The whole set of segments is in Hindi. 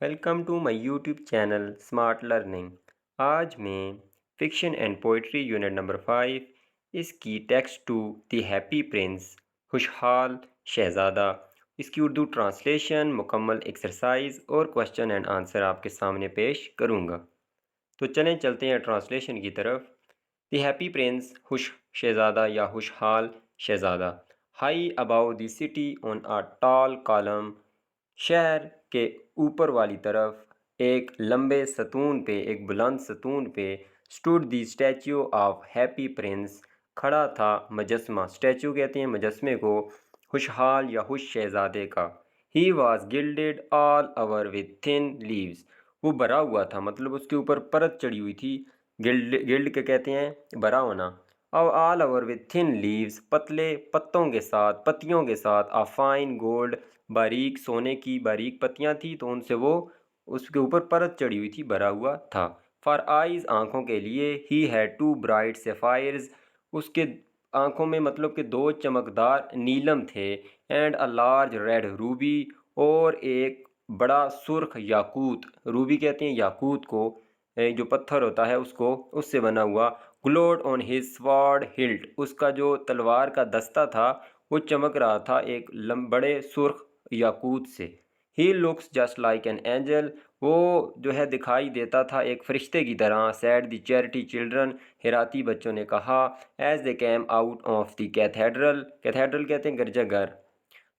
Welcome to my YouTube channel smart learning. आज मैं fiction and poetry unit number 5 इसकी text to the happy Prince खुशहाल शहज़ादा इसकी उर्दू ट्रांसलेशन मुकम्मल एक्सरसाइज और क्वेश्चन एंड आंसर आपके सामने पेश करूँगा। तो चलें चलते हैं ट्रांसलेशन की तरफ। द हैप्पी प्रिंस खुश शहज़ादा या खुशहाल शहज़ादा high above the city on a tall column, शहर के ऊपर वाली तरफ एक लंबे सतून पे, एक बुलंद सतून पे stood the statue of happy Prince, खड़ा था मुजस्मा। स्टैचू कहते हैं मुजस्मे को, खुशहाल या खुश शहजादे का। He was gilded all over with thin leaves, वो भरा हुआ था, मतलब उसके ऊपर परत चढ़ी हुई थी। गिल्ड गिल्ड के कहते हैं भरा होना। अब all over with thin leaves, पतले पत्तों के साथ, पत्तियों के साथ। आ फाइन गोल्ड, बारीक सोने की बारीक पत्तियां थी, तो उनसे वो उसके ऊपर परत चढ़ी हुई थी, भरा हुआ था। फॉर आइज, आंखों के लिए। ही हैड टू ब्राइट सेफायर्स, उसके आंखों में मतलब कि दो चमकदार नीलम थे। And a large red Ruby, और एक बड़ा सुर्ख याकूत। रूबी कहते हैं याकूत को, जो पत्थर होता है उसको, उससे बना हुआ। Glowed on his sword hilt, उसका जो तलवार का दस्ता था वो चमक रहा था एक बड़े सुर्ख याकूत से। He looks just like an angel, वो जो है दिखाई देता था एक फरिश्ते की तरह। सैड द चैरिटी चिल्ड्रन, हिराती बच्चों ने कहा। As they came out of the cathedral, cathedral कहते हैं गिरजाघर।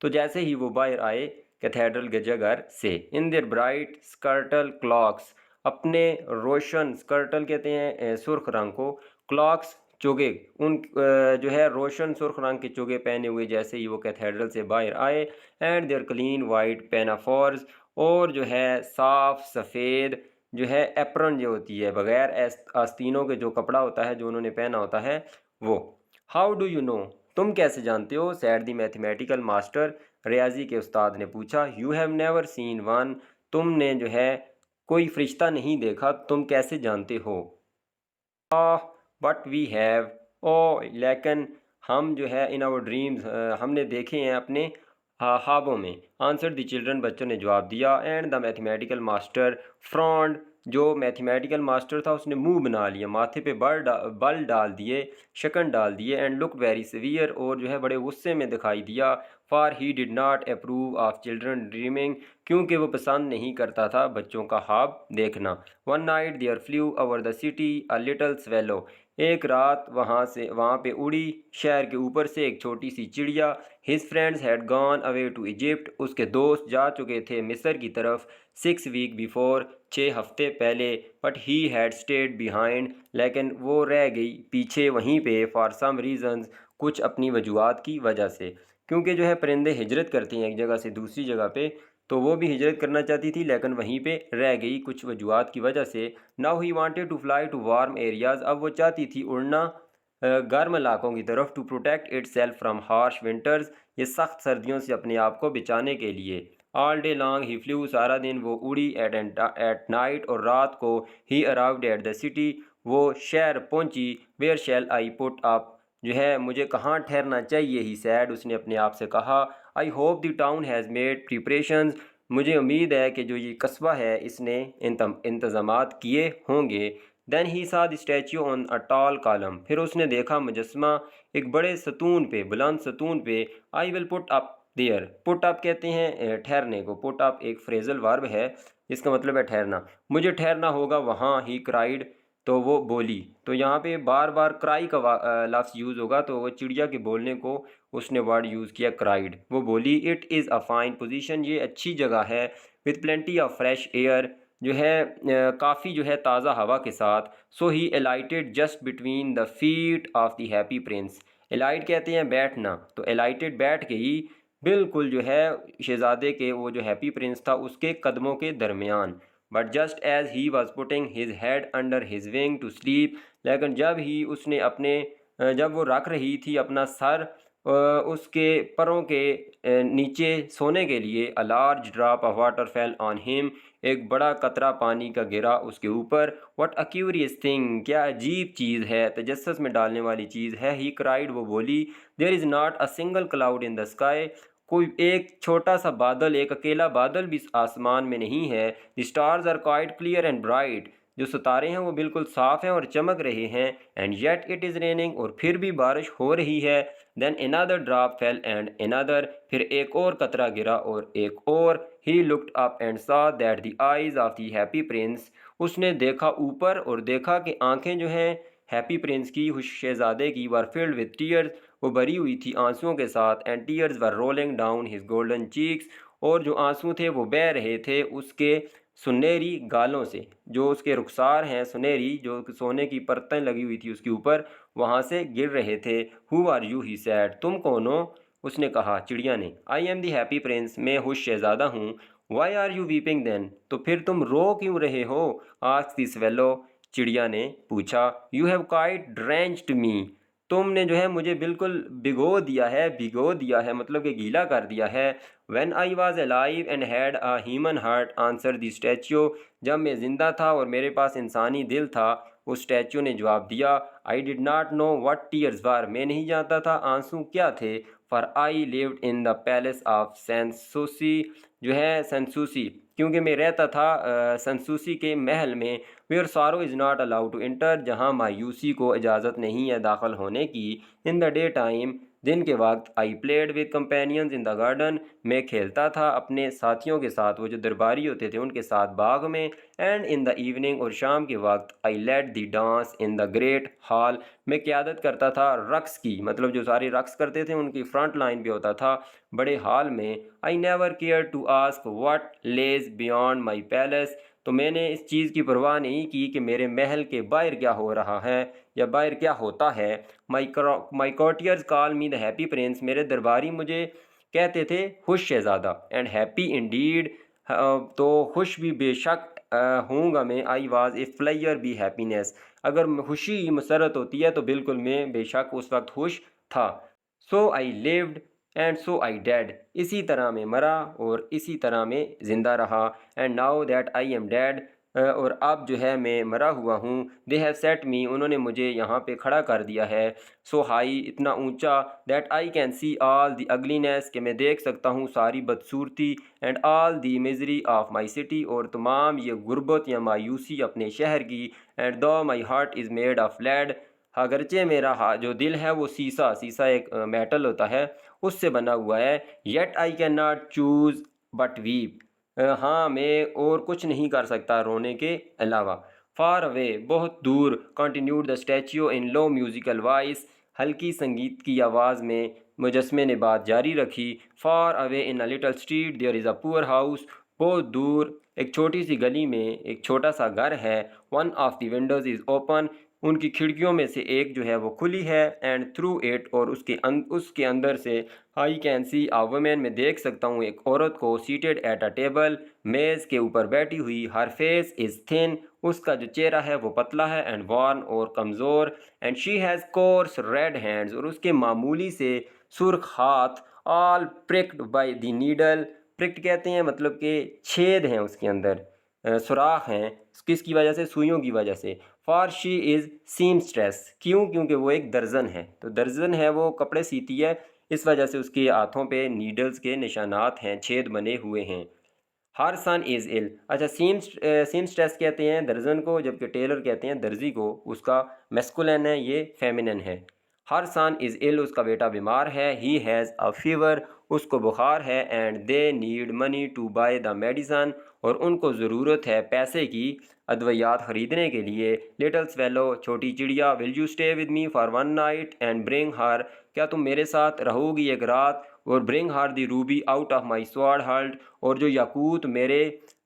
तो जैसे ही वो बाहर आए कैथेड्रल गिरजाघर से। इन देयर ब्राइट स्कर्टल क्लॉक्स, अपने रोशन, स्कर्टल कहते हैं सुर्ख रंग को, क्लॉक्स चोगे, उन जो है रोशन सुर्ख रंग के चोगे पहने हुए जैसे ही वो कैथेड्रल से बाहर आए। एंड देयर क्लीन वाइट पेनाफोर्स, और जो है साफ सफ़ेद जो है एप्रन जो होती है, बगैर आस्तीनों के जो कपड़ा होता है जो उन्होंने पहना होता है वो। हाउ डू यू नो, तुम कैसे जानते हो। सैड दी मैथमेटिकल मास्टर, रियाजी के उस्ताद ने पूछा। You have never seen one, तुमने जो है कोई फरिश्ता नहीं देखा, तुम कैसे जानते हो। बट वी हैव, ओ लेकिन हम जो है इन आवर ड्रीम्स, हमने देखे हैं अपने ख्वाबों में। आंसर द चिल्ड्रन, बच्चों ने जवाब दिया। And the mathematical master frond, जो मैथमेटिकल मास्टर था उसने मुंह बना लिया, माथे पे बल डाल दिए, शकन डाल दिए। एंड लुक वेरी सीवियर, और जो है बड़े गुस्से में दिखाई दिया। For he did not approve of children dreaming, क्योंकि वो पसंद नहीं करता था बच्चों का ख्वाब देखना। One night there flew over the city a little swallow, एक रात वहाँ पे उड़ी शहर के ऊपर से एक छोटी सी चिड़िया। His friends had gone away to Egypt, उसके दोस्त जा चुके थे मिस्र की तरफ। 6 वीक बिफोर, 6 हफ्ते पहले। But he had state behind, लेकिन वो रह गई पीछे वहीं पे। फॉर सम रीजंस, कुछ अपनी वजूहत की वजह से, क्योंकि जो है परिंदे हिजरत करते हैं एक जगह से दूसरी जगह पे, तो वो भी हिजरत करना चाहती थी लेकिन वहीं पे रह गई कुछ वजूहत की वजह से। Now he wanted to fly to warm areas, अब वो चाहती थी उड़ना गर्म इलाकों की तरफ। To protect itself from harsh winters, ये सख्त सर्दियों से अपने आप को बचाने के लिए। All day long he flew, सारा दिन वो उड़ी। एट नाइट, और रात को। He arrived at the city, वो शहर पहुंची। Where shall I put up, जो है मुझे कहाँ ठहरना चाहिए। ही सैड, उसने अपने आप से कहा। I hope the town has made preparations, मुझे उम्मीद है कि जो ये कस्बा है इसने इंतज़ामात किए होंगे। देन ही सा the statue on a tall column, फिर उसने देखा मुजस्मा एक बड़े सतून पे, बुलंद सतून पे। I will put up there, put up कहते हैं ठहरने को। पुट अप एक फ्रेजल वर्ब है, इसका मतलब है ठहरना। मुझे ठहरना होगा वहाँ। ही क्राइड, तो वो बोली। तो यहाँ पे बार बार क्राई का लफ्ज़ यूज़ होगा, तो वो चिड़िया के बोलने को उसने वर्ड यूज़ किया क्राइड। वो बोली। It is a fine position, ये अच्छी जगह है। With plenty of fresh air, जो है काफ़ी जो है ताज़ा हवा के साथ। So he alighted just between the feet of the happy Prince, alight कहते हैं बैठना, तो एलाइटेड बैठ के ही बिल्कुल जो है शहज़ादे के, वो जो हैप्पी प्रिंस था उसके कदमों के दरमियान। But just as he was putting his head under his wing to sleep, लेकिन जब ही उसने अपने जब वो रख रही थी अपना सर उसके परों के नीचे सोने के लिए। A large drop of water fell on him, एक बड़ा कतरा पानी का गिरा उसके ऊपर। व्हाट अ क्यूरियस थिंग, क्या अजीब चीज़ है, तजस्सुस में डालने वाली चीज़ है। ही क्राइड, वो बोली। There is not a single cloud in the sky, कोई एक छोटा सा बादल, एक अकेला बादल भी आसमान में नहीं है। The stars are quite clear and bright, जो सितारे हैं वो बिल्कुल साफ हैं और चमक रहे हैं। And yet it is raining, और फिर भी बारिश हो रही है। Then another drop fell and another, फिर एक और कतरा गिरा और एक और। He looked up and saw that the eyes of the happy Prince, उसने देखा ऊपर और देखा कि आंखें जो हैं हैप्पी प्रिंस की, शहजादे की, वर फिल्ड विद टीयर्स, वो भरी हुई थी आंसुओं के साथ। And tears were rolling down his golden cheeks, और जो आंसू थे वो बह रहे थे उसके सुनहरी गालों से, जो उसके रुखसार हैं सुनहरी, जो सोने की परतें लगी हुई थी उसके ऊपर, वहाँ से गिर रहे थे। Who are you, he said, तुम कौन हो, उसने कहा, चिड़िया ने। I am the Happy Prince, मैं खुश शहजादा हूँ। Why are you weeping then, तो फिर तुम रो क्यों रहे हो, आस्क्ड द स्वेलो, चिड़िया ने पूछा। यू हैव क्वाइट ड्रेंच्ड मी, तुमने जो है मुझे बिल्कुल भिगो दिया है मतलब कि गीला कर दिया है। When I was alive and had a human heart, answered the statue, जब मैं जिंदा था और मेरे पास इंसानी दिल था, उस स्टैचू ने जवाब दिया। I did not know what tears were, मैं नहीं जानता था आंसू क्या थे। For I lived in the palace of Sanssouci, जो है संसूसी, क्योंकि मैं रहता था संसूसी के महल में। Where sorrow is not allowed to enter, जहाँ मायूसी को इजाज़त नहीं है दाखिल होने की। इन द डे टाइम, दिन के वक्त। I played with companions in the garden, मैं खेलता था अपने साथियों के साथ, वो जो दरबारी होते थे उनके साथ बाग में। एंड इन द इवनिंग, और शाम के वक्त। I led the dance in the great hall, मैं क़यादत करता था रक्स की, मतलब जो सारे रक्स करते थे उनकी फ्रंट लाइन पे होता था बड़े हॉल में। I never care to ask what lies beyond my palace, तो मैंने इस चीज़ की परवाह नहीं की कि मेरे महल के बाहर क्या हो रहा है या बाहर क्या होता है। My courtiers call me the happy Prince, मेरे दरबारी मुझे कहते थे खुश शहज़ादा। एंड हैप्पी इंडीड, तो खुश भी बेशक हूँगा मैं। I was a flyer be happiness, अगर खुशी मसरत होती है तो बिल्कुल मैं बेशक उस वक्त खुश था। So I lived and so I died, इसी तरह मैं मरा और इसी तरह मैं ज़िंदा रहा। And now that I am dead, और अब जो है मैं मरा हुआ हूँ। दे हैव सेट मी, उन्होंने मुझे यहाँ पे खड़ा कर दिया है। सो हाई, इतना ऊंचा। That I can see all the ugliness, कि मैं देख सकता हूँ सारी बदसूरती। And all the misery of my city, और तमाम ये गुर्बत या मायूसी अपने शहर की। And though my heart is made of lead, अगरचे मेरा जो दिल है वो सीसा एक मेटल होता है उससे बना हुआ है। Yet I can not choose but weep, हाँ मैं और कुछ नहीं कर सकता रोने के अलावा। फार अवे, बहुत दूर। Continued the statue in low musical voice, हल्की संगीत की आवाज़ में मुजस्मे ने बात जारी रखी। Far away in a little street there is a poor house, बहुत दूर एक छोटी सी गली में एक छोटा सा घर है। One of the Windows is open, उनकी खिड़कियों में से एक जो है वो खुली है। एंड थ्रू इट, और उसके अंदर से। आई कैन सी आ वुमेन, मैं देख सकता हूँ एक औरत को। सीटेड एट अ टेबल, मेज़ के ऊपर बैठी हुई। हर फेस इज़ थिन, उसका जो चेहरा है वो पतला है। एंड वार्न, और कमज़ोर। And she has course red hands, और उसके मामूली से सुर्ख हाथ। ऑल प्रिक्ड बाय द नीडल, प्रिक्ड कहते हैं मतलब कि छेद हैं उसके अंदर, सुराख हैं, किसकी वजह से, सुइयों की वजह से। फार शी इज़ सीमस्ट्रेस, क्यों, क्योंकि वो एक दर्जन है, तो दर्जन है वो कपड़े सीती है, इस वजह से उसके हाथों पे नीडल्स के निशानात हैं, छेद बने हुए हैं। हर सन इज़ इल, अच्छा सीमस्ट्रेस कहते हैं दर्जन को, जबकि टेलर कहते हैं दर्जी को, उसका मैस्कुलिन है, ये फेमिनिन है। हर सन इज़ इल, उसका बेटा बीमार है। ही हैज़ अ फीवर, उसको बुखार है। And they need money to buy the medicine, और उनको ज़रूरत है पैसे की अद्वियात ख़रीदने के लिए। लिटल स्वेलो, छोटी चिड़िया, will you stay with me for one night and bring her, क्या तुम मेरे साथ रहोगी एक रात, और bring her the ruby out of my sword hilt, और जो याकूत मेरे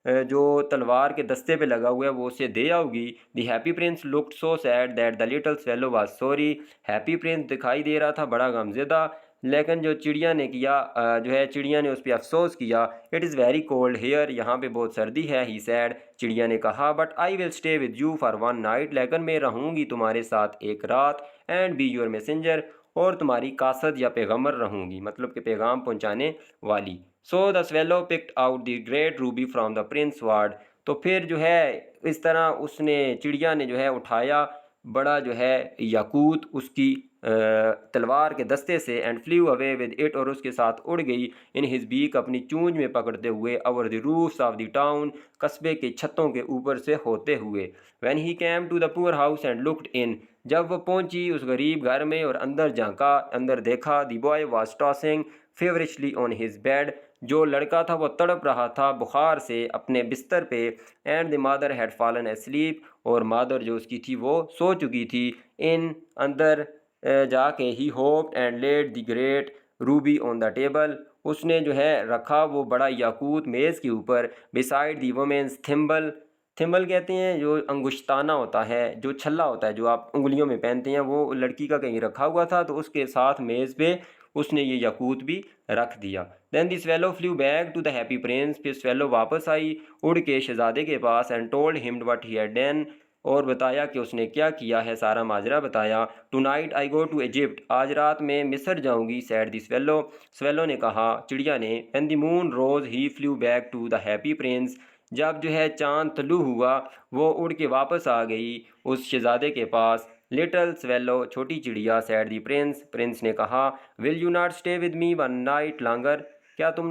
जो तलवार के दस्ते पे लगा हुआ है वो उसे दे आओगी। The happy Prince looked so sad that the little swallow was sorry, happy Prince दिखाई दे रहा था बड़ा गमज़दा, लेकिन जो चिड़िया ने किया जो है चिड़िया ने उस पर अफसोस किया। It is very cold here, यहाँ पे बहुत सर्दी है। ही सैड, चिड़िया ने कहा। But I will stay with you for one night, लेकिन मैं रहूँगी तुम्हारे साथ एक रात। एंड बी योर मैसेंजर, और तुम्हारी कासद या पैगम्बर रहूँगी, मतलब कि पैगाम पहुँचाने वाली। सो the swallow picked out the great Ruby from the Prince ward, तो फिर जो है इस तरह उसने, चिड़िया ने जो है उठाया बड़ा जो है याकूत उसकी तलवार के दस्ते से and flew away with it, और उसके साथ उड़ गई इन हिज बीक अपनी चूंज में पकड़ते हुए over the roofs of the town, कस्बे के छतों के ऊपर से होते हुए। When he came to the poor house and looked in, जब वह पहुंची उस गरीब घर में और अंदर झांका, अंदर देखा, the boy was tossing feverishly on his bed, जो लड़का था वो तड़प रहा था बुखार से अपने बिस्तर पे, and the mother had fallen asleep, और मादर जो उसकी थी वो सो चुकी थी। इन अंदर जाके he hopped and laid the great ruby on the table, उसने जो है रखा वो बड़ा याकूत मेज़ के ऊपर, beside the women's thimble, thimble कहते हैं जो अंगुश्ताना होता है, जो छल्ला होता है जो आप उंगलियों में पहनते हैं, वो लड़की का कहीं रखा हुआ था, तो उसके साथ मेज़ पे उसने ये याकूत भी रख दिया। Then the swallow flew back to the happy Prince, फिर स्वेलो वापस आई उड़ के शहजादे के पास, and told him what he had done, और बताया कि उसने क्या किया है, सारा माजरा बताया। Tonight I go to Egypt, आज रात में मिस्र जाऊंगी, सैड दी स्वेलो, स्वेलो ने कहा, चिड़िया ने। And the moon rose he flew back to the happy Prince, जब जो है चांद तलू हुआ वो उड़ के वापस आ गई उस शहजादे के पास। लिटल स्वेलो, छोटी चिड़िया, सैड दी प्रिंस, प्रिंस ने कहा, will you not stay with me one night longer, क्या तुम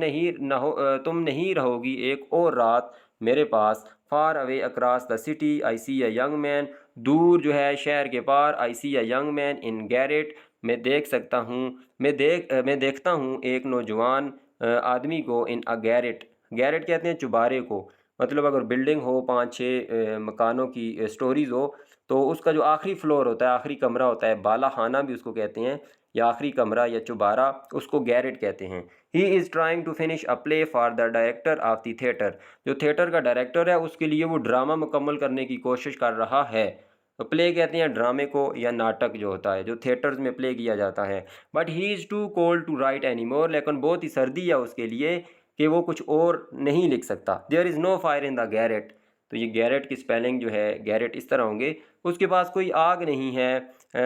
नहीं रहोगी एक और रात मेरे पास। Far away across the city I see a young man, दूर जो है शहर के पार, I see a young man in garret, मैं देखता हूँ एक नौजवान आदमी को, इन अ गैरेट, गैरेट कहते हैं चुबारे को, मतलब अगर बिल्डिंग हो 5-6 मकानों की स्टोरीज हो, तो उसका जो आखिरी फ्लोर होता है, आखिरी कमरा होता है, बाला खाना भी उसको कहते हैं, या आखिरी कमरा या चुबारा, उसको गैरेट कहते हैं। He is trying to finish a play for the director of the theatre, जो थिएटर का डायरेक्टर है उसके लिए वो ड्रामा मुकम्मल करने की कोशिश कर रहा है। तो प्ले कहते हैं ड्रामे को या नाटक जो होता है जो थिएटर्स में प्ले किया जाता है। But he is too cold to write any more, लेकिन बहुत ही सर्दी है उसके लिए कि वो कुछ और नहीं लिख सकता। There is no fire in the garret, तो ये गैरेट की स्पेलिंग जो है गैरेट इस तरह होंगे, उसके पास कोई आग नहीं है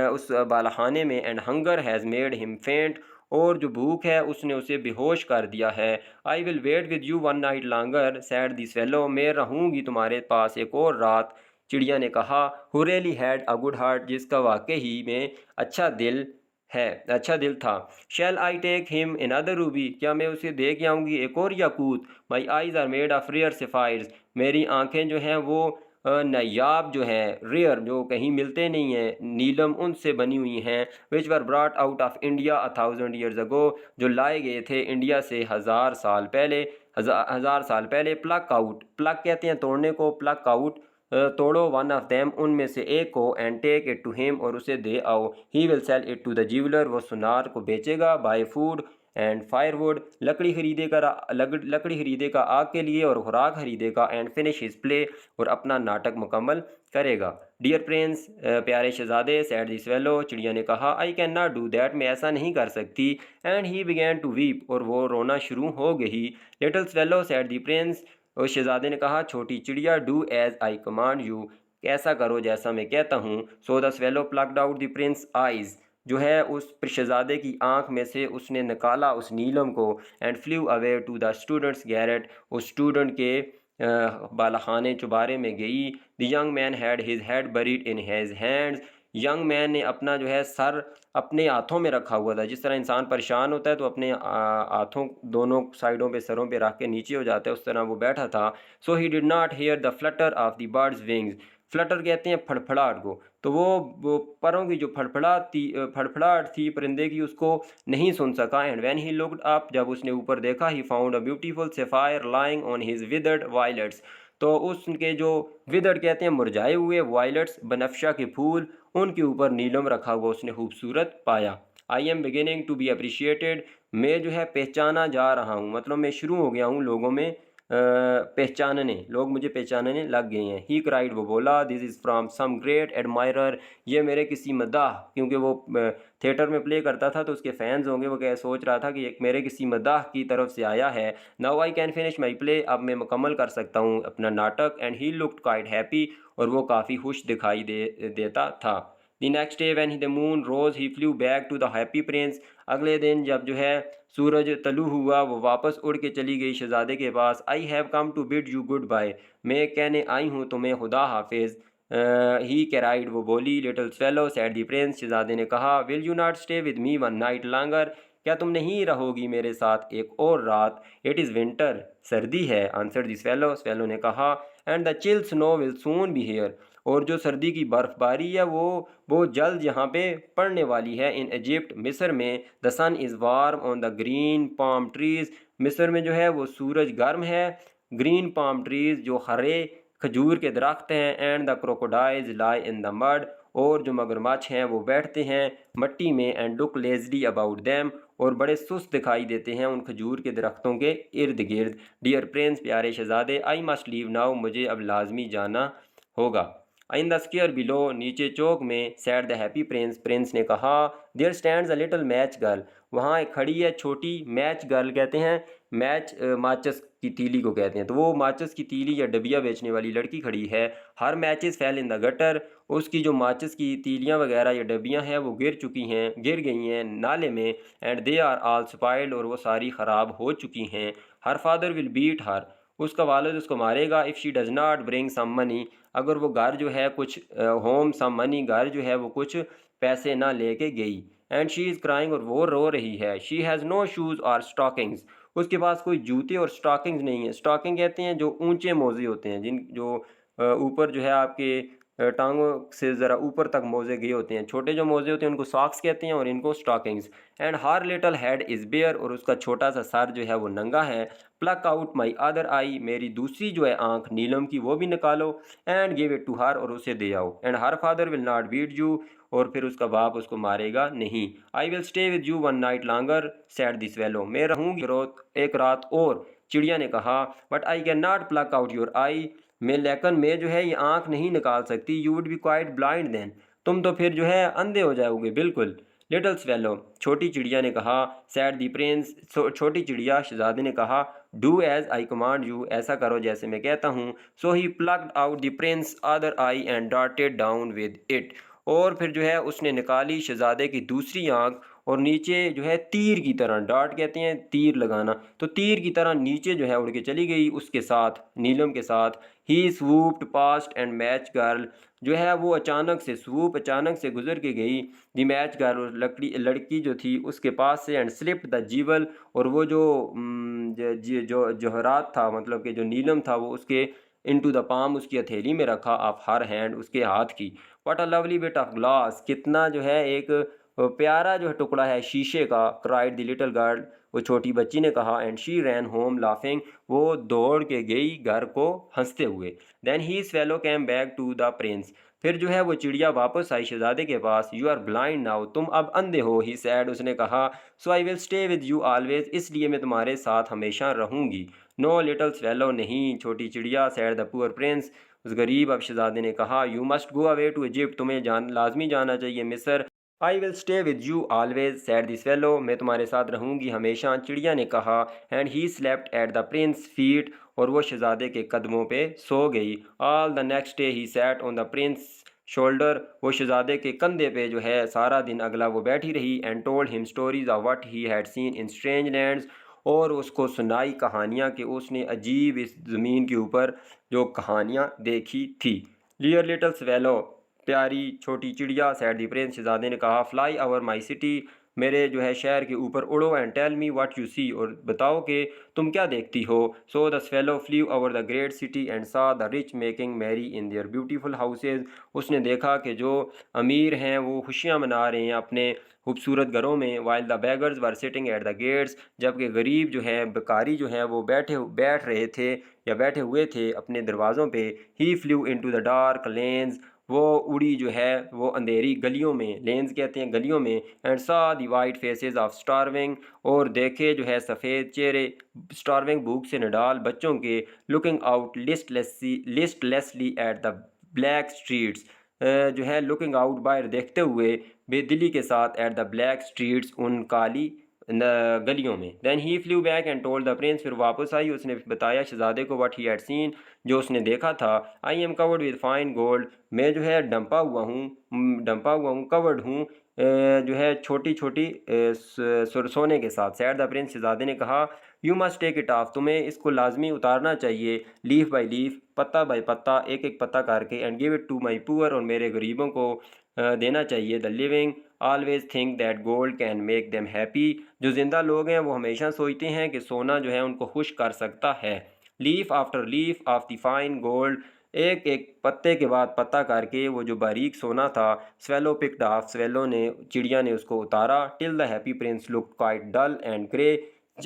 उस बालाखाने में, and hunger has made him फेंट, और जो भूख है उसने उसे बेहोश कर दिया है। I will wait with you one night longer, said the swallow, मैं रहूँगी तुम्हारे पास एक और रात, चिड़िया ने कहा। Who really had a good heart, जिसका वाकई ही में अच्छा दिल था। Shall I take him another ruby, क्या मैं उसे दे के आऊँगी एक और याकूत। My eyes are made of rare sapphires, मेरी आंखें जो हैं वो नायाब जो हैं, रेयर जो कहीं मिलते नहीं हैं, नीलम उनसे बनी हुई हैं। Which were brought out of India 1000 years ago, जो लाए गए थे इंडिया से 1000 साल पहले। प्लक आउट, प्लक कहते हैं तोड़ने को, प्लक आउट तोड़ो वन ऑफ देम, उनमें से एक को, and take it to him, और उसे दे आओ। He will sell it to the jeweller, वो सुनार को बेचेगा। बाय फूड एंड फायरवुड, लकड़ी खरीदेगा आग के लिए, और खुराक खरीदेगा। एंड फिनिश हिज प्ले, और अपना नाटक मुकम्मल करेगा। डियर प्रिंस, प्यारे शहजादे, सैड दी स्वेलो, चिड़िया ने कहा, I can not do that, मैं ऐसा नहीं कर सकती। And he began to weep, और वो रोना शुरू हो गई। Little swallow, said the prince, उस शहजादे ने कहा, छोटी चिड़िया, do as I command you, ऐसा करो जैसा मैं कहता हूँ। So the swallow plucked out the prince eyes, जो है उस शहजादे की आंख में से उसने निकाला उस नीलम को। And flew away to the student's garret, उस स्टूडेंट के बालाखाने चुबारे में गई। The young man had his head buried in his hands, young man ने अपना जो है सर अपने हाथों में रखा हुआ था। जिस तरह इंसान परेशान होता है तो अपने हाथों दोनों साइडों पे सरों पे रख के नीचे हो जाता है, उस तरह वो बैठा था। So he did not hear the flutter of the bird's wings, flutter कहते हैं फड़फड़ाहट को, तो वो परों की जो फड़फड़ाहट थी परिंदे की, उसको नहीं सुन सका। And when he looked up, जब उसने ऊपर देखा, he found a beautiful sapphire lying on his withered violets, तो उसके जो विदर्ड कहते हैं मुरझाए हुए, वायलेट्स बनफशा के फूल, उनके ऊपर नीलम रखा हुआ उसने खूबसूरत पाया। I am beginning to be appreciated, मैं जो है पहचाना जा रहा हूँ, मतलब मैं शुरू हो गया हूँ लोगों में पहचानने, लोग मुझे पहचानने लग गए हैं। ही क्राइड, वो बोला, this is from some great admirer, ये मेरे किसी मदाह, क्योंकि वो थिएटर में प्ले करता था तो उसके फैंस होंगे, वो क्या सोच रहा था कि एक मेरे किसी मदाह की तरफ से आया है। Now I can finish my play, अब मैं मुकम्मल कर सकता हूँ अपना नाटक। And he looked quite happy, और वो काफ़ी खुश दिखाई देता था। The next day when the moon rose he flew back to the happy Prince, अगले दिन जब जो है सूरज तलू हुआ वो वापस उड़ के चली गई शहजादे के पास। I have come to bid you goodbye, मैं कहने आई हूँ तुम्हें खुदा हाफिज़। ही कैराइड, वो बोली। Little swallow said the Prince, शहजादे ने कहा। Will you not stay with me one night longer, क्या तुम नहीं रहोगी मेरे साथ एक और रात? इट इज़ विंटर, सर्दी है। आंसर द स्वेलो, स्वेलो ने कहा। And the chill snow will soon be here, और जो सर्दी की बर्फबारी है वो जल्द यहाँ पे पड़ने वाली है। इन इजिप्ट, मिस्र में। The sun is warm on the green palm trees, मिस्र में जो है वो सूरज गर्म है। ग्रीन पाम ट्रीज़, जो हरे खजूर के दरख्त हैं। And the crocodiles lie in the mud, और जो मगरमच्छ हैं वो बैठते हैं मट्टी में। And look Leslie about them, और बड़े सुस्त दिखाई देते हैं उन खजूर के दरख्तों के इर्द गिर्द। डियर प्रिंस, प्यारे शहजादे, आई मस्ट लीव नाउ, मुझे अब लाजमी जाना होगा। इन द स्क्वायर बिलो, नीचे चौक में। Said the happy Prince, Prince ने कहा। There stands a little match girl, वहाँ एक खड़ी है छोटी मैच गर्ल, कहते हैं मैच माचिस की तीली को कहते हैं, तो वो माचिस की तीली या डबिया बेचने वाली लड़की खड़ी है। Her matches fell in the gutter, उसकी जो माचिस की तीलियाँ वगैरह या डबियाँ हैं वो गिर गई हैं नाले में। And they are all spoiled, और वो सारी ख़राब हो चुकी हैं। Her father will beat her, उसका वालिद उसको मारेगा। If she does not bring some money, अगर वो घर जो है कुछ होम सम मनी, घर जो है वो कुछ पैसे ना लेके गई। एंड शी इज़ क्राइंग, और वो रो रही है। शी हैज़ नो शूज़ और स्टॉकिंग्स, उसके पास कोई जूते और स्टॉकिंग्स नहीं है। स्टॉकिंग कहते हैं जो ऊंचे मोजे होते हैं, जिन जो ऊपर जो है आपके टांगों से ज़रा ऊपर तक मोजे गए होते हैं। छोटे जो मोजे होते हैं उनको सॉक्स कहते हैं, और इनको stockings. And her little head is bare, और उसका छोटा सा सर जो है वो नंगा है। Pluck out my other eye, मेरी दूसरी जो है आँख नीलम की, वो भी निकालो। And give it to her, और उसे दे आओ। And her father will not beat you, और फिर उसका बाप उसको मारेगा नहीं। I will stay with you one night longer said the swallow, मैं रहूँगी एक रात और, चिड़िया ने कहा। But I can not pluck out your eye, लेकिन मैं जो है ये आँख नहीं निकाल सकती। You would be quite blind then, तुम तो फिर जो है अंधे हो जाओगे बिल्कुल। लिटिल स्वेलो, छोटी चिड़िया ने कहा। सैड द प्रिंस, छोटी चिड़िया, शहजादे ने कहा। Do as I command you, ऐसा करो जैसे मैं कहता हूँ। So he plucked out the Prince other eye and darted down with it, और फिर जो है उसने निकाली शहजादे की दूसरी आँख, और नीचे जो है तीर की तरह, डार्ट कहते हैं तीर लगाना, तो तीर की तरह नीचे जो है उड़ के चली गई उसके साथ, नीलम के साथ। ही स्वूप्ड पास्ट एंड मैच गर्ल, जो है वो अचानक से गुजर के गई। दी मैच गर्ल, लड़की जो थी उसके पास से। एंड स्लिप्ड द जीवल, और वो जो जो जौहरात था, मतलब कि जो नीलम था, वो उसके इनटू द पाम, उसकी हथेली में रखा। ऑफ हर हैंड, उसके हाथ की। What a lovely bit of glass, कितना जो है एक प्यारा जो है टुकड़ा है शीशे का। क्राइड द लिटिल गर्ल, वो छोटी बच्ची ने कहा। And she ran home laughing, वो दौड़ के गई घर को हंसते हुए। Then he swallow came back to the Prince, फिर जो है वो चिड़िया वापस आई शहजादे के पास। यू आर ब्लाइंड नाउ, तुम अब अंधे हो। ही सैड, उसने कहा। So I will stay with you always, इसलिए मैं तुम्हारे साथ हमेशा रहूंगी। नो लिटिल स्वेलो, नहीं छोटी चिड़िया। सैड द पुअर प्रिंस, उस गरीब अब शहजादे ने कहा। You must go away to Egypt, तुम्हें लाजमी जाना चाहिए मिस्र। I will stay with you always said the swallow, मैं तुम्हारे साथ रहूंगी हमेशा, चिड़िया ने कहा। And he slept at the prince feet, और वो शहजादे के कदमों पे सो गई। All the next day he sat on the Prince shoulder, वो शहजादे के कंधे पे जो है सारा दिन अगला वो बैठी रही। And told him stories of what he had seen in strange lands, और उसको सुनाई कहानियाँ कि उसने अजीब इस ज़मीन के ऊपर जो कहानियाँ देखी थी। डियर लिटिल स्वेलो, प्यारी छोटी चिड़िया। सैड द प्रिंस, शहजादे ने कहा। फ्लाई ओवर माई सिटी, मेरे जो है शहर के ऊपर उड़ो। And tell me what you see, और बताओ कि तुम क्या देखती हो। So the swallow flew over the great city and saw the rich making merry in their beautiful houses, उसने देखा कि जो अमीर हैं वो खुशियाँ मना रहे हैं अपने खूबसूरत घरों में। While the beggars were sitting at the gates, जबकि गरीब जो हैं बेकारी जो हैं वो बैठ रहे थे या बैठे हुए थे अपने दरवाज़ों पे। He flew into the dark lanes, वो उड़ी जो है वो अंधेरी गलियों में, लेंस कहते हैं गलियों में। एंड सा the white faces of starving, और देखे जो है सफ़ेद चेहरे स्टार्विंग, भूख से निडाल बच्चों के। Looking out listlessly at the black streets, जो है लुकिंग आउट, बाहर देखते हुए बेदिली के साथ। एट द ब्लैक स्ट्रीट्स, उन काली गलियों में। Then he flew back and told the Prince, फिर वापस आई, उसने बताया शहजादे को व्हाट ही हैड सीन, जो उसने देखा था। I am covered with fine gold, मैं जो है डंपा हुआ हूँ, कवर्ड हूँ जो है छोटी छोटी सोने के साथ। सैड द प्रिंस, शहजादे ने कहा। You must take it off, तुम्हें इसको लाजमी उतारना चाहिए, लीफ बाई लीफ, पत्ता बाई पत्ता, एक एक पत्ता करके, and give it to my poor, और मेरे गरीबों को देना चाहिए। The living always think that gold can make them happy, जो ज़िंदा लोग हैं वो हमेशा सोचते हैं कि सोना जो है उनको खुश कर सकता है। Leaf after leaf of the fine gold, एक एक पत्ते के बाद पत्ता करके वो जो बारीक सोना था, स्वेलो पिक्ड ऑफ, स्वेलो ने, चिड़िया ने उसको उतारा। Till the happy Prince look quite dull and grey,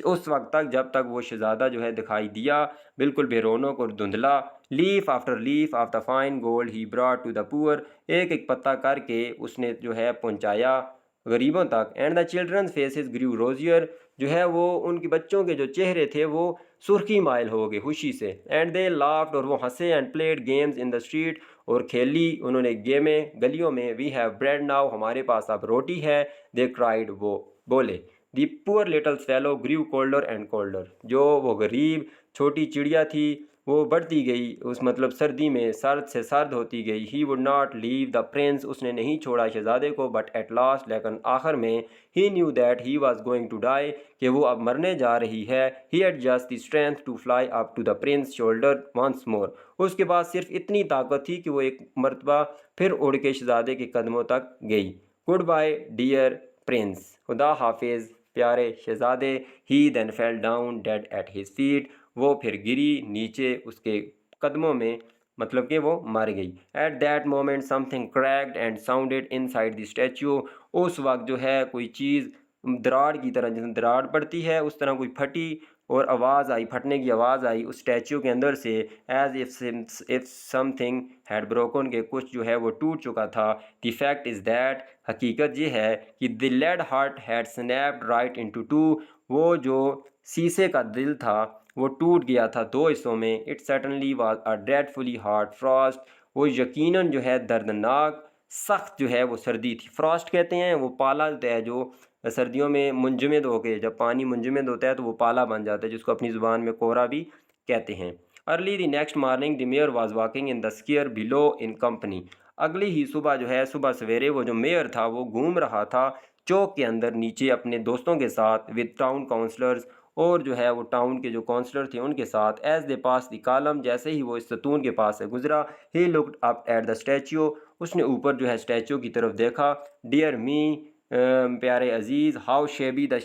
उस वक्त तक जब तक वो शहजादा जो है दिखाई दिया बिल्कुल बेरौनक और धुंधला। Leaf after leaf of the fine gold he brought to the poor, एक एक पत्ता करके उसने जो है पहुंचाया गरीबों तक। एंड द चिल्ड्रंस फेसेस ग्रू रोजियर, जो है वो उनके बच्चों के जो चेहरे थे वो सुर्खी माइल हो गए खुशी से। एंड दे लाफ्ड, और वो हंसे। And played games in the street, और खेली उन्होंने गेमें गलियों में। वी हैव ब्रेड नाउ, हमारे पास अब रोटी है। दे क्राइड, वो बोले। The poor little swallow grew colder and colder, जो वो गरीब छोटी चिड़िया थी वो बढ़ती गई, उस मतलब सर्दी में सर्द से सर्द होती गई। He would not leave the Prince, उसने नहीं छोड़ा शहजादे को। बट एट लास्ट, लेकिन आखिर में, he knew that he was going to die, कि वो अब मरने जा रही है। He had just the strength to fly up to the Prince shoulder once more, उसके पास सिर्फ इतनी ताकत थी कि वो एक मरतबा फिर उड़ के शहजादे के कदमों तक गई। गुड बाय डियर प्रिंस, खुदा हाफिज प्यारे शहजादे। He then fell down dead at his feet, वो फिर गिरी नीचे उसके कदमों में, मतलब कि वो मर गई। At that moment something cracked and sounded inside the statue, उस वक्त जो है कोई चीज़ दराड़ की तरह, जैसे दराड़ पड़ती है उस तरह कोई फटी और आवाज़ आई, फटने की आवाज़ आई उस स्टैचू के अंदर से। As if something had broken, के कुछ जो है वो टूट चुका था। द फैक्ट इज़ दैट, हकीकत ये है कि the lead heart had snapped right into two, वो जो शीशे का दिल था वो टूट गया था दो हिस्सों में। It certainly was a dreadfully hard frost, वो यकीनन जो है दर्दनाक सख्त जो है वो सर्दी थी। फ्रॉस्ट कहते हैं वो पाला होता है जो सर्दियों में मुंजमद होके, जब पानी मुंजमद होता है तो वो पाला बन जाता है, जिसको अपनी ज़ुबान में कोहरा भी कहते हैं। Early the next morning the mayor was walking in the square below in company, अगली ही सुबह जो है, सुबह सवेरे वो जो मेयर था वो घूम रहा था चौक के अंदर नीचे अपने दोस्तों के साथ, विद टाउन काउंसलर्स, और जो है वो टाउन के जो काउंसलर थे उनके साथ। As they passed the column, जैसे ही वो इस सतून के पास से गुजरा, he looked up at the statue, उसने ऊपर जो है स्टैचू की तरफ देखा। डियर मी, प्यारे अजीज़, how shabby the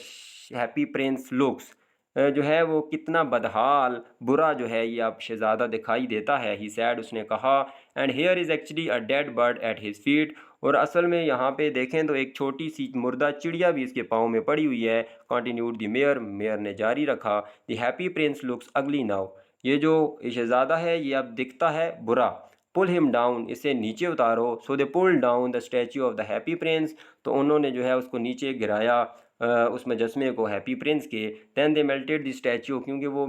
happy Prince looks, जो है वो कितना बदहाल बुरा जो है ये अब शहज़ादा दिखाई देता है। ही सैड, उसने कहा। And here is actually a dead bird eight his feet, और असल में यहाँ पे देखें तो एक छोटी सी मुर्दा चिड़िया भी इसके पाँव में पड़ी हुई है। कंटिन्यूड द मेयर, मेयर ने जारी रखा। द हैप्पी प्रिंस लुक्स अगली नाउ, ये जो शहज़ादा है ये अब दिखता है बुरा। पुल हिम डाउन, इसे नीचे उतारो। So they pull down the statue of the happy Prince, तो उन्होंने जो है उसको नीचे गिराया, उस मुजस्मे को हैप्पी प्रिंस के। Then they melted the statue, क्योंकि वो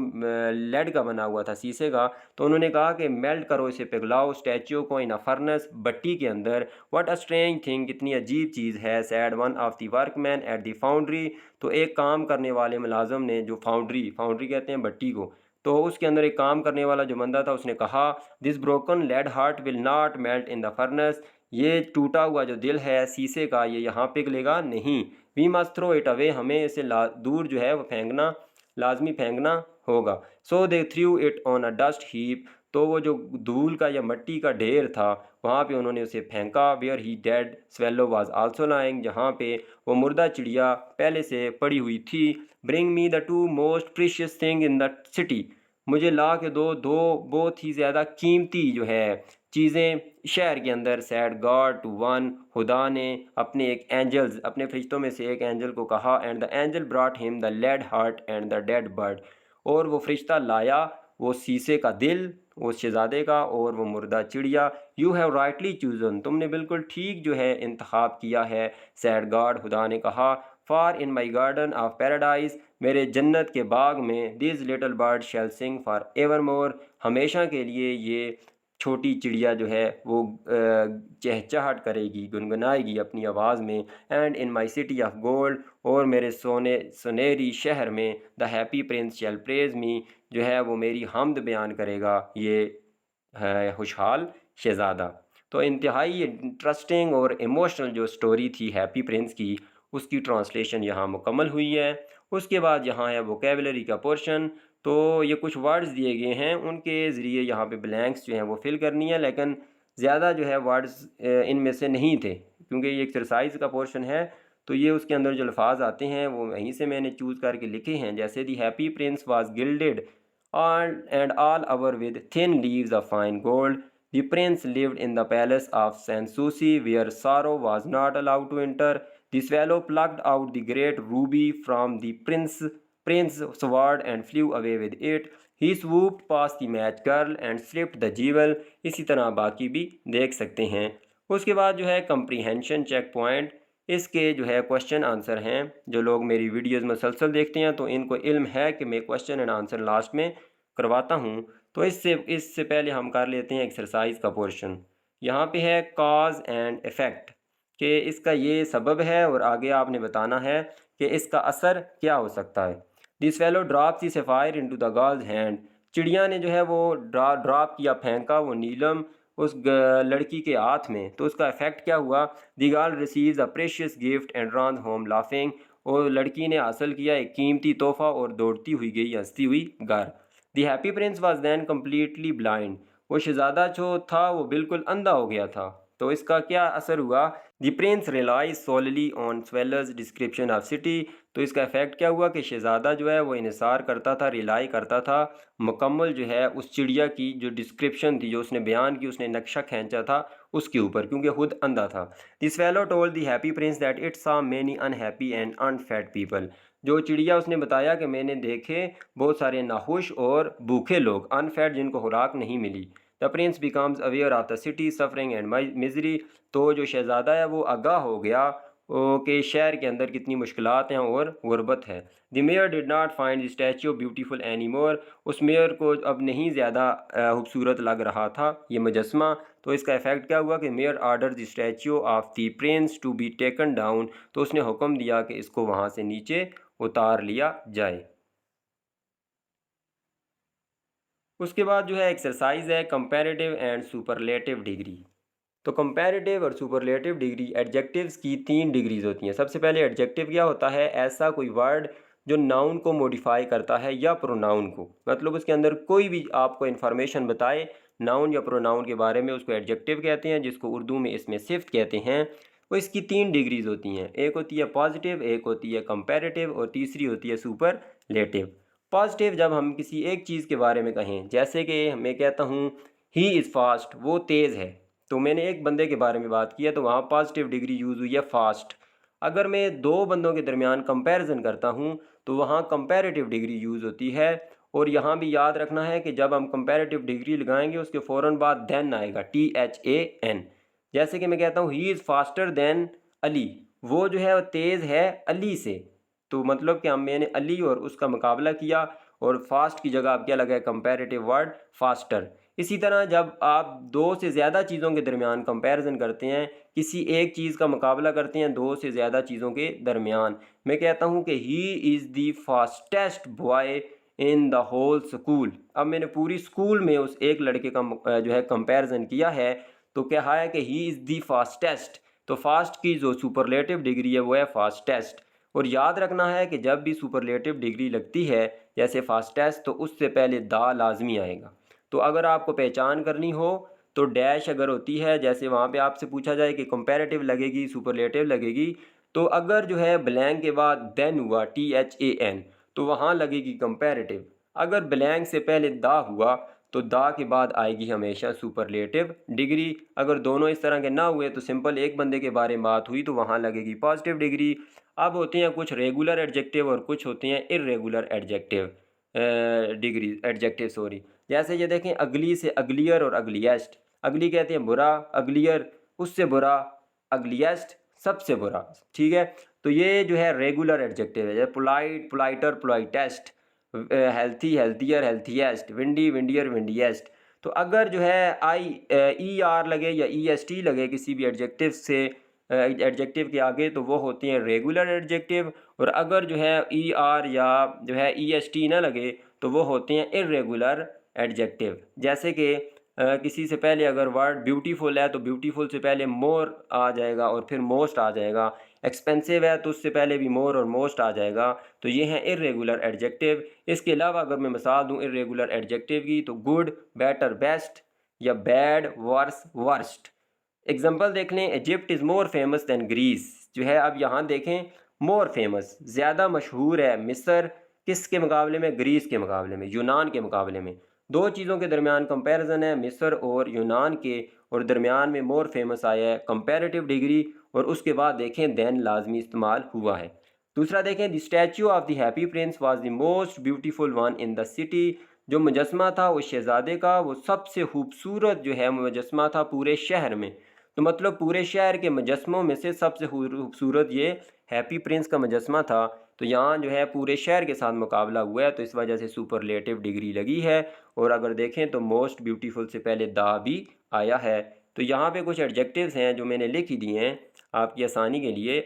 लेड का बना हुआ था, शीशे का, तो उन्होंने कहा कि मेल्ट करो, इसे पिघलाओ स्टैचू को, इन अ फर्नेस, भट्टी के अंदर। व्हाट अ स्ट्रेंज थिंग, कितनी अजीब चीज़ है। Sad one of the workman at the foundry, तो एक काम करने वाले मुलाजम ने, जो फाउंड्री, फाउंड्री कहते हैं भट्टी को, तो उसके अंदर एक काम करने वाला जो बंदा था उसने कहा, this broken lead heart will not melt in the furnace, ये टूटा हुआ जो दिल है शीशे का ये यहाँ पिघलेगा नहीं। We must throw it away, हमें इसे दूर जो है वो फेंकना, लाजमी फेंकना होगा। So they threw it on a dust heap, तो वो जो धूल का या मिट्टी का ढेर था वहाँ पे उन्होंने उसे फेंका। Where he dead swallow was also lying, जहाँ पे वो मुर्दा चिड़िया पहले से पड़ी हुई थी। Bring me the two most precious thing in the city, मुझे ला के दो दो बहुत ही ज़्यादा कीमती जो है चीज़ें शहर के अंदर। सैड गॉड टू वन, खुदा ने अपने एक एंजल्स, अपने फरिश्तों में से एक एंजल को कहा। And the angel brought him the lead heart and the dead bird, और वो फरिश्ता लाया वो शीशे का दिल उस शहजादे का और वो मुर्दा चिड़िया। यू हैव राइटली चूजन, तुमने बिल्कुल ठीक जो है इंतखाब किया है। सैड गॉड, खुदा ने कहा। For in my garden of paradise, मेरे जन्नत के बाग में, this little bird shall sing for ever more, हमेशा के लिए ये छोटी चिड़िया जो है वो चहचहाट करेगी, गुनगुनाएगी अपनी आवाज़ में। And in my city of gold, और मेरे सोने सुनहरी शहर में, the happy prince shall praise me, जो है वो मेरी हमद बयान करेगा, ये है खुशहाल शहज़ादा। तो इंतहाई इंटरेस्टिंग और इमोशनल जो स्टोरी थी हैप्पी प्रिंस की, उसकी ट्रांसलेशन यहाँ मुकम्मल हुई है। उसके बाद यहाँ है वोकेबलरी का पोर्शन। तो ये कुछ वर्ड्स दिए गए हैं, उनके ज़रिए यहाँ पे ब्लैंक्स जो हैं वो फिल करनी है, लेकिन ज़्यादा जो है वर्ड्स इनमें से नहीं थे क्योंकि ये एक्सरसाइज का पोर्शन है। तो ये उसके अंदर जो अल्फाज आते हैं वो वहीं से मैंने चूज़ करके लिखे हैं। जैसे the Happy Prince was gilded and all over with thin leaves of fine gold. The prince lived in the palace of Sanssouci, where sorrow was not allowed to enter. The swallow plucked out the great ruby from the prince's sword and flew away with it. He swooped past the match girl and slipped the jewel. इसी तरह बाकी भी देख सकते हैं। उसके बाद जो है कंप्रीहेंशन चेक पॉइंट, इसके जो है क्वेश्चन आंसर हैं। जो लोग मेरी वीडियोस मुसलसल देखते हैं तो इनको इल्म है कि मैं क्वेश्चन एंड आंसर लास्ट में करवाता हूँ। तो इससे पहले हम कर लेते हैं एक्सरसाइज का पोर्शन। यहाँ पे है कॉज एंड इफ़ेक्ट, कि इसका ये सबब है और आगे आपने बताना है कि इसका असर क्या हो सकता है। This fellow drops the sapphire into the girls hand, चिड़िया ने जो है वो ड्रॉप किया, फेंका वो नीलम उस लड़की के हाथ में। तो उसका इफ़ेक्ट क्या हुआ? The girl receives a precious gift and run home laughing, और लड़की ने हासिल किया एक कीमती तोहफा और दौड़ती हुई गई हंसती हुई घर। The happy Prince was then completely blind, वो शहजादा जो था वो बिल्कुल अंधा हो गया था। तो इसका क्या असर हुआ? The Prince relies solely on swallow's description of city, तो इसका इफेक्ट क्या हुआ कि शहजादा जो है वो इन्हिसार करता था, रिलाई करता था मुकम्मल जो है उस चिड़िया की जो डिस्क्रिप्शन थी, जो उसने बयान की, उसने नक्शा खींचा था उसके ऊपर, क्योंकि खुद अंधा था। This fellow told the happy Prince that it saw many unhappy and unfed people, जो चिड़िया उसने बताया कि मैंने देखे बहुत सारे नाखुश और भूखे लोग, अनफेड जिनको खुराक नहीं मिली। The Prince becomes aware of the city suffering and misery, तो जो शहजादा है वो आगाह हो गया कि शहर के अंदर कितनी मुश्किलात हैं और गुर्बत है। The mayor did not find the statue beautiful any more, उस मेयर को अब नहीं ज़्यादा खूबसूरत लग रहा था ये मुजस्मा। तो इसका इफेक्ट क्या हुआ कि mayor order the statue of the prince to be taken down, तो उसने हुक्म दिया कि इसको वहाँ से नीचे उतार लिया जाए। उसके बाद जो है एक्सरसाइज है कंपैरेटिव एंड सुपरलेटिव डिग्री। तो कंपैरेटिव और सुपरलेटिव डिग्री एडजेक्टिव्स की 3 डिग्रीज होती हैं। सबसे पहले एडजेक्टिव क्या होता है? ऐसा कोई वर्ड जो नाउन को मॉडिफाई करता है या प्रोनाउन को, मतलब उसके अंदर कोई भी आपको इन्फॉर्मेशन बताए नाउन या प्रोनाउन के बारे में, उसको एडजेक्टिव कहते हैं, जिसको उर्दू में इसमें सिफ्त कहते हैं। वो इसकी 3 डिग्रीज होती हैं, एक होती है पॉजिटिव, एक होती है कंपैरेटिव और तीसरी होती है सुपरलेटिव। पॉजिटिव जब हम किसी एक चीज़ के बारे में कहें, जैसे कि मैं कहता हूँ ही इज़ फास्ट, वो तेज़ है, तो मैंने एक बंदे के बारे में बात की है तो वहाँ पॉजिटिव डिग्री यूज़ हुई है फास्ट। अगर मैं दो बंदों के दरमियान कंपैरिजन करता हूँ तो वहाँ कंपैरेटिव डिग्री यूज़ होती है। और यहाँ भी याद रखना है कि जब हम कंपैरेटिव डिग्री लगाएंगे उसके फ़ौरन बाद देन आएगा, THAN। जैसे कि मैं कहता हूँ he is faster than Ali, वो जो है वो तेज़ है अली से, तो मतलब कि मैंने अली और उसका मुकाबला किया और फास्ट की जगह आप क्या लगा है? Comparative word faster. इसी तरह जब आप दो से ज़्यादा चीज़ों के दरमियान कंपैरिजन करते हैं, किसी एक चीज़ का मुकाबला करते हैं दो से ज़्यादा चीज़ों के दरमियान, मैं कहता हूँ कि he is the fastest boy in the whole school. अब मैंने पूरी स्कूल में उस एक लड़के का जो है कंपैरिजन किया है, तो क्या है कि ही इज़ द फास्टेस्ट। तो फास्ट की जो सुपरलेटिव डिग्री है वो है फास्टेस्ट। और याद रखना है कि जब भी सुपरलेटिव डिग्री लगती है जैसे फास्टेस्ट, तो उससे पहले दा लाजमी आएगा। तो अगर आपको पहचान करनी हो तो डैश अगर होती है, जैसे वहाँ पे आपसे पूछा जाए कि कंपैरेटिव लगेगी सुपरलेटिव लगेगी, तो अगर जो है ब्लैंक के बाद देन हुआ THAN, तो वहाँ लगेगी कंपैरेटिव। अगर ब्लैंक से पहले दा हुआ तो दा के बाद आएगी हमेशा सुपरलेटिव डिग्री। अगर दोनों इस तरह के ना हुए तो सिंपल एक बंदे के बारे में बात हुई तो वहाँ लगेगी पॉजिटिव डिग्री। अब होते हैं कुछ रेगुलर एडजेक्टिव और कुछ होते हैं irregular adjective degree adjective sorry. जैसे ये देखें अगली से अगलियर और अगलीस्ट, अगली कहते हैं बुरा, अगलियर उससे बुरा, अगलीस्ट सबसे बुरा, ठीक है। तो ये जो है रेगुलर एडजेक्टिव है, जैसे polite politer politest, healthy healthier healthiest, windy windier windiest. तो अगर जो है ER लगे या EST लगे किसी भी एडजेक्टिव से एडजेक्टिव के आगे तो वो होती हैं रेगुलर एडजेक्टिव, और अगर जो है ER या जो है EST ना लगे तो वो होते हैं इरेगुलर एडजेक्टिव। जैसे कि किसी से पहले अगर वर्ड ब्यूटीफुल है तो ब्यूटीफुल से पहले मोर आ जाएगा और फिर मोस्ट आ जाएगा। एक्सपेंसिव है तो उससे पहले भी मोर और मोस्ट आ जाएगा, तो ये हैं इर्रेगुलर एडजेक्टिव। इसके अलावा अगर मैं मिसाल दूँ इर्रेगुलर एडजेक्टिव की तो गुड, बेटर, बेस्ट या बैड, वर्स, वर्स्ट। एग्जाम्पल देख लें, Egypt is more famous than Greece, जो है अब यहाँ देखें मोर फेमस ज़्यादा मशहूर है मिस्र किसके मुकाबले में, ग्रीस के मुकाबले में, यूनान के मुकाबले में। दो चीज़ों के दरमियान कंपैरिजन है, मिस्र और यूनान के, और दरमियान में मोर फेमस आया है कंपैरेटिव डिग्री, और उसके बाद देखें देन लाजमी इस्तेमाल हुआ है। दूसरा देखें, the statue of the happy Prince was the most beautiful one in the city, जो मुजस्मा था उस शहजादे का वो सबसे खूबसूरत जो है मुजस्मा था पूरे शहर में। तो मतलब पूरे शहर के मुजस्मों में से सबसे खूबसूरत ये हैप्पी प्रिंस का मुजस्मा था। तो यहाँ जो है पूरे शहर के साथ मुकाबला हुआ है, तो इस वजह से सुपरलेटिव डिग्री लगी है। और अगर देखें तो मोस्ट ब्यूटीफुल से पहले दा भी आया है। तो यहाँ पे कुछ एडजेक्टिव्स हैं जो मैंने लिख ही दिए हैं आपकी आसानी के लिए।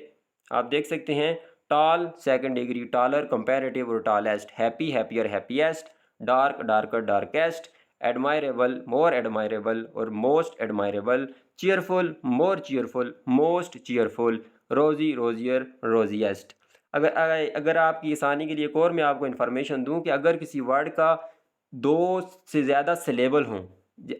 आप देख सकते हैं, tall second degree, taller comparative और tallest, happy happier happiest, dark darker darkest, admirable more admirable और most admirable, cheerful more cheerful, most cheerful, rosy rosier रोजिएस्ट। अगर अगर अगर आपकी आसानी के लिए एक और मैं आपको इन्फॉर्मेशन दूं कि अगर किसी वर्ड का दो से ज़्यादा सिलेबल हों,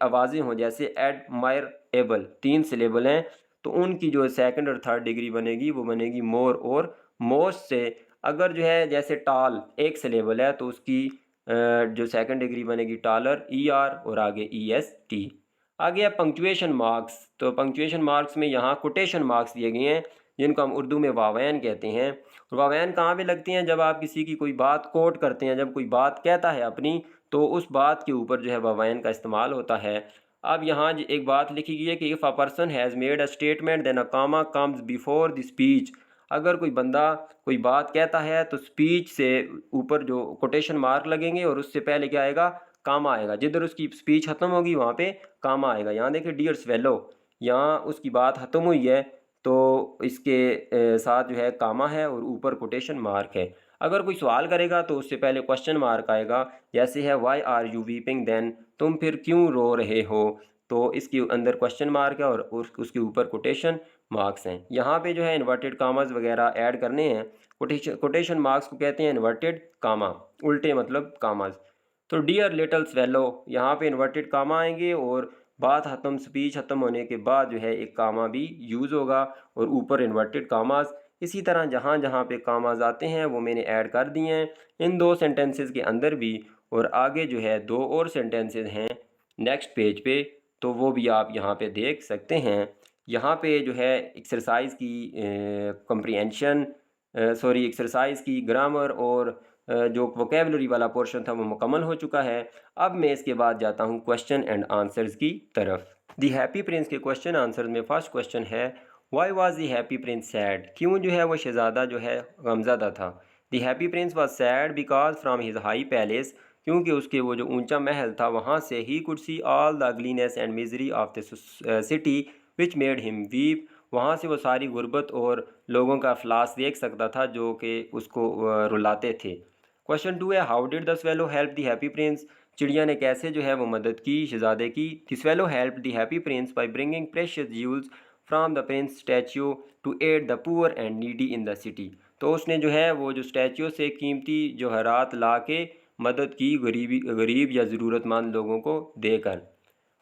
आवाज़ें हों, जैसे एडमायरेबल 3 सिलेबल हैं, तो उनकी जो सेकंड और थर्ड डिग्री बनेगी वो बनेगी मोर और मोस्ट से। अगर जो है जैसे टाल 1 सिलेबल है तो उसकी जो सेकंड डिग्री बनेगी टालर, ER और आगे EST। आगे है पंक्चुएशन मार्क्स। तो पंक्चुएशन मार्क्स में यहाँ कोटेशन मार्क्स दिए गए हैं जिनको हम उर्दू में वावैन कहते हैं। और वावैन कहाँ पे लगती हैं, जब आप किसी की कोई बात कोट करते हैं, जब कोई बात कहता है अपनी, तो उस बात के ऊपर जो है वावैन का इस्तेमाल होता है। अब यहाँ एक बात लिखी गई है कि if a person has made a statement then a comma comes before the speech. अगर कोई बंदा कोई बात कहता है तो स्पीच से ऊपर जो कोटेशन मार्क लगेंगे और उससे पहले क्या आएगा, कामा आएगा। जिधर उसकी स्पीच ख़त्म होगी वहाँ पे कामा आएगा। यहाँ देखिए डियर स्वेलो, यहाँ उसकी बात ख़त्म हुई है तो इसके साथ जो है कामा है और ऊपर कोटेशन मार्क है। अगर कोई सवाल करेगा तो उससे पहले क्वेश्चन मार्क आएगा, जैसे है why are you weeping then, तुम फिर क्यों रो रहे हो, तो इसके अंदर क्वेश्चन मार्क है और उसके ऊपर कोटेशन मार्क्स हैं। यहाँ पे जो है इन्वर्टेड कामाज वगैरह ऐड करने हैं। कोटेशन मार्क्स को कहते हैं इन्वर्टेड कामा, उल्टे मतलब कामाज। तो डियर लिटल स्वेलो, यहाँ पे इन्वर्टेड कामा आएंगे और बात ख़त्म, स्पीच ख़त्म होने के बाद जो है एक कामा भी यूज़ होगा और ऊपर इन्वर्टेड कामाज। इसी तरह जहाँ जहाँ पे कामाज आते हैं वो मैंने ऐड कर दिए हैं इन 2 सेंटेंसेस के अंदर भी। और आगे जो है 2 और सेंटेंसेस हैं नेक्स्ट पेज पे, तो वो भी आप यहाँ पे देख सकते हैं। यहाँ पे जो है एक्सरसाइज की कम्प्रीहेंशन एक्सरसाइज की ग्रामर और जो वोकेबलरी वाला पोर्शन था वो मुकम्मल हो चुका है। अब मैं इसके बाद जाता हूँ क्वेश्चन एंड आंसर्स की तरफ। दी हैप्पी प्रिंस के क्वेश्चन आंसर में फर्स्ट क्वेश्चन है, why was the Happy Prince sad, क्यों जो है वो शहज़ादा जो है गमज़दा था। The Happy Prince was sad because from his high palace, क्योंकि उसके वो जो ऊंचा महल था वहाँ से he could see all the ugliness and misery of the city which made him weep, वहाँ से वो सारी गुर्बत और लोगों का अफलास देख सकता था जो कि उसको रुलाते थे। क्वेश्चन 2 है, how did the swallow help the happy Prince, चिड़िया ने कैसे जो है वो मदद की शहजादे की। The swallow help the happy prince by bringing precious jewels from the prince statue to aid the poor and needy in the city, तो उसने जो है वो जो स्टैच्यू से कीमती जवाहरात ला के मदद की गरीब या ज़रूरतमंद लोगों को देकर।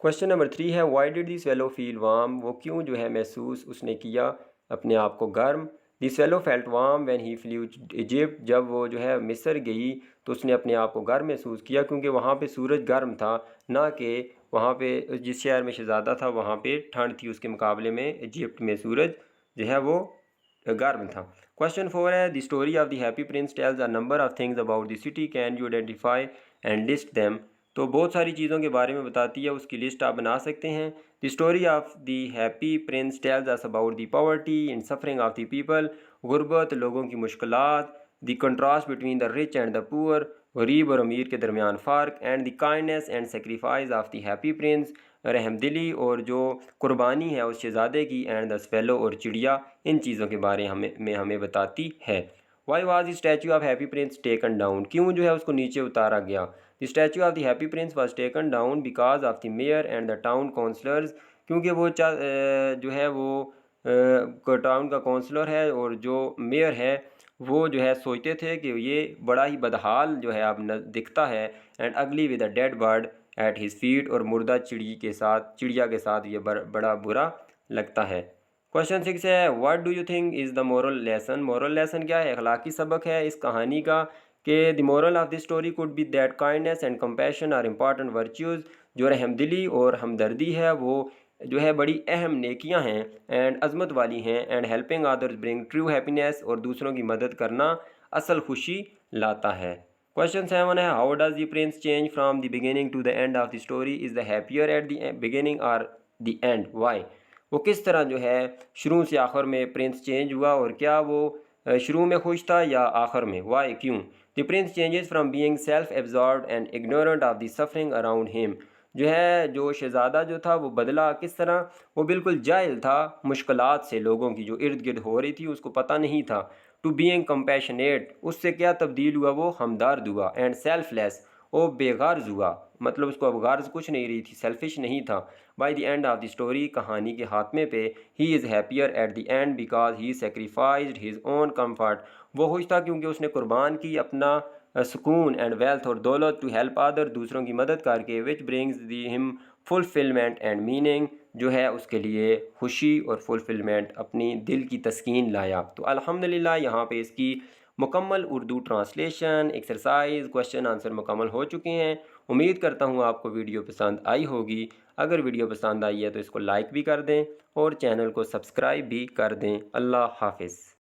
क्वेश्चन नंबर 3 है, why did the swallow feel warm, वो क्यों जो है महसूस उसने किया अपने आप को गर्म। The swallow felt warm when he flew Egypt, जब वो जो है मिस्र गई तो उसने अपने आप को गर्म महसूस किया क्योंकि वहाँ पे सूरज गर्म था, ना कि वहाँ पे जिस शहर में शहज़ादा था वहाँ पे ठंड थी उसके मुकाबले में इजिप्ट में सूरज जो है वो गर्म था। क्वेश्चन 4 है, the story of the happy Prince tales a number of things about the city, can you identify and list them, तो बहुत सारी चीज़ों के बारे में बताती है, उसकी लिस्ट आप बना सकते हैं। The story of the happy Prince tells us about the poverty and suffering of the people, गुर्बत लोगों की मुश्किलात, the contrast between the rich and the poor, गरीब और अमीर के दरमियान फ़र्क, and the kindness and sacrifice of the happy Prince, रहमदिली और जो कुर्बानी है उस शहज़ादे की, एंड द स्वेलो और चिड़िया, इन चीज़ों के बारे में हमें बताती है। Why was the statue of happy prince taken down, क्यों जो है उसको नीचे उतारा गया। The statue of the happy Prince was taken down because of the mayor and the town councillors, क्योंकि वो जो है वो टाउन का काउंसलर है और जो मेयर है वो जो है सोचते थे कि ये बड़ा ही बदहाल जो है अब दिखता है एंड अगली with a dead bird eight his feet, और मुर्दा चिड़िया के साथ ये बड़ा बुरा लगता है। क्वेश्चन 6 है what do you think is the moral lesson. Moral lesson क्या है, अखलाकी सबक है इस कहानी का कि the moral of the story could be that kindness and compassion are important virtues. जो रहमदिली और हमदर्दी है वो जो है बड़ी अहम नेकियां हैं एंड अजमत वाली हैं। And helping others bring true happiness, और दूसरों की मदद करना असल खुशी लाता है। क्वेश्चन 7 है how does the prince change from the beginning to the end of the story, is the happier at the beginning और द एंड, वाई। वो किस तरह जो है शुरू से आखिर में प्रिंस चेंज हुआ, और क्या वो शुरू में खुश था या आखिर में, वाई क्यों। The Prince changes from being self absorbed and ignorant of the suffering around him. जो है जो शहज़ादा जो था वो बदला किस तरह, वो बिल्कुल जाहिल था मुश्किलात से, लोगों की जो इर्द गिर्द हो रही थी उसको पता नहीं था। टू बीइंग कंपैशनेट, उससे क्या तब्दील हुआ, वो हमदर्द हुआ। एंड सेल्फलेस, वो बेगार्ज हुआ, मतलब उसको अब गार्ज कुछ नहीं रही थी, सेल्फिश नहीं था। By the end of the story, कहानी के खात्मे पे, he is happier at the end because he sacrificed his own comfort. वो खुश था क्योंकि उसने कुर्बान की अपना सुकून एंड वेल्थ और दौलत टू हेल्प अदर, दूसरों की मदद करके, which brings the him fulfilment and meaning, जो है उसके लिए खुशी और फुलफिलमेंट, अपनी दिल की तस्कीन लाया। तो अल्हम्दुलिल्लाह यहाँ पे इसकी मुकम्मल Urdu translation, exercise, question answer मुकम्मल हो चुके हैं। उम्मीद करता हूँ आपको वीडियो पसंद आई होगी। अगर वीडियो पसंद आई है तो इसको लाइक भी कर दें और चैनल को सब्सक्राइब भी कर दें। अल्लाह हाफिज़।